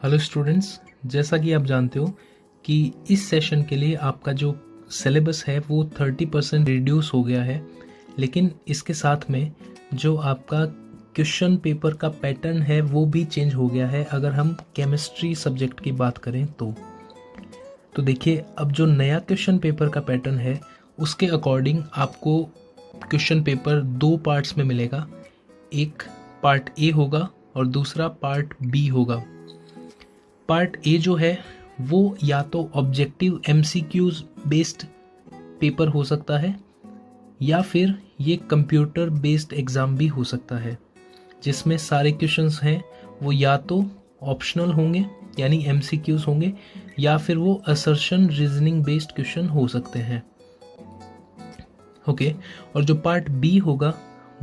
Hello students, जैसा कि आप जानते हो कि इस सेशन के लिए आपका जो सिलेबस है वो 30% रिड्यूस हो गया है, लेकिन इसके साथ में जो आपका क्वेश्चन पेपर का पैटर्न है वो भी चेंज हो गया है। अगर हम केमिस्ट्री सब्जेक्ट की बात करें तो देखिए, अब जो नया क्वेश्चन पेपर का पैटर्न है उसके अकॉर्डिंग आपको क्वेश्चन पेपर दो पार्ट्स में मिलेगा। एक पार्ट ए होगा और दूसरा पार्ट बी होगा। पार्ट ए जो है वो या तो ऑब्जेक्टिव एमसीक्यूज बेस्ड पेपर हो सकता है या फिर ये कंप्यूटर बेस्ड एग्ज़ाम भी हो सकता है, जिसमें सारे क्वेश्चंस हैं वो या तो ऑप्शनल होंगे यानी एमसीक्यूज होंगे या फिर वो असर्शन रीजनिंग बेस्ड क्वेश्चन हो सकते हैं। ओके, और जो पार्ट बी होगा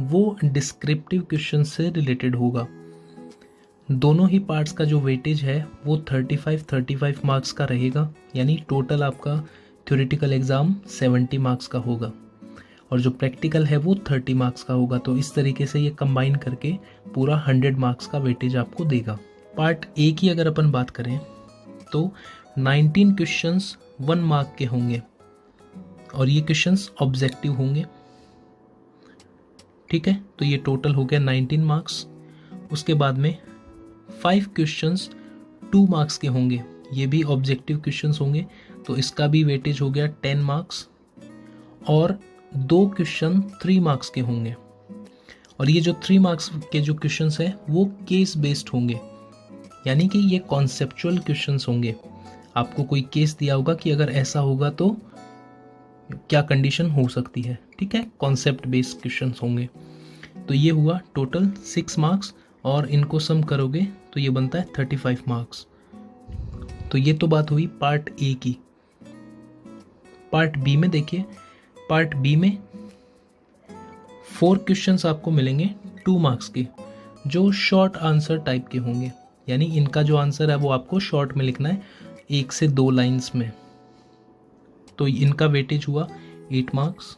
वो डिस्क्रिप्टिव क्वेश्चन से रिलेटेड होगा। दोनों ही पार्ट्स का जो वेटेज है वो 35 मार्क्स का रहेगा, यानी टोटल आपका थ्योरेटिकल एग्ज़ाम 70 मार्क्स का होगा और जो प्रैक्टिकल है वो 30 मार्क्स का होगा। तो इस तरीके से ये कंबाइन करके पूरा 100 मार्क्स का वेटेज आपको देगा। पार्ट ए की अगर अपन बात करें तो 19 क्वेश्चंस 1 मार्क के होंगे और ये क्वेश्चंस ऑब्जेक्टिव होंगे। ठीक है, तो ये टोटल हो गया 19 मार्क्स। उसके बाद में 5 क्वेश्चंस 2 मार्क्स के होंगे, ये भी ऑब्जेक्टिव क्वेश्चंस होंगे, तो इसका भी वेटेज हो गया 10 मार्क्स। और 2 क्वेश्चन 3 मार्क्स के होंगे और ये जो 3 मार्क्स के जो क्वेश्चंस हैं वो केस बेस्ड होंगे, यानी कि ये कॉन्सेप्चुअल क्वेश्चंस होंगे। आपको कोई केस दिया होगा कि अगर ऐसा होगा तो क्या कंडीशन हो सकती है। ठीक है, कॉन्सेप्ट बेस्ड क्वेश्चंस होंगे। तो ये हुआ टोटल 6 मार्क्स और इनको सम करोगे तो ये बनता है 35 मार्क्स। तो ये तो बात हुई पार्ट ए की। पार्ट बी में देखिए, पार्ट बी में 4 क्वेश्चंस आपको मिलेंगे 2 मार्क्स के, जो शॉर्ट आंसर टाइप के होंगे, यानी इनका जो आंसर है वो आपको शॉर्ट में लिखना है, 1 से 2 लाइंस में। तो इनका वेटेज हुआ 8 मार्क्स।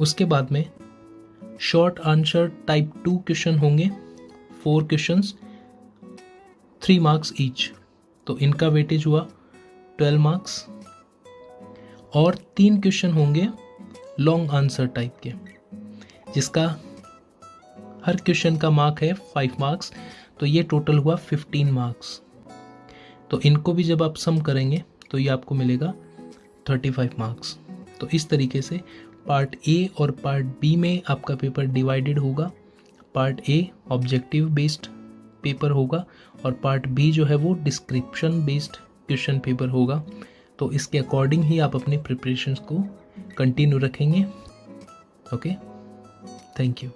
उसके बाद में शॉर्ट आंसर टाइप 2 क्वेश्चन होंगे, 4 क्वेश्चंस 3 मार्क्स ईच, तो इनका वेटेज हुआ 12 मार्क्स। और 3 क्वेश्चन होंगे लॉन्ग आंसर टाइप के, जिसका हर क्वेश्चन का मार्क है 5 मार्क्स, तो ये टोटल हुआ 15 मार्क्स। तो इनको भी जब आप सम करेंगे तो ये आपको मिलेगा 35 मार्क्स। तो इस तरीके से पार्ट ए और पार्ट बी में आपका पेपर डिवाइडेड होगा। Part A objective based paper होगा और पार्ट बी जो है वो डिस्क्रिप्शन बेस्ड क्वेश्चन पेपर होगा। तो इसके अकॉर्डिंग ही आप अपने प्रिपरेशंस को कंटिन्यू रखेंगे। Okay, thank you.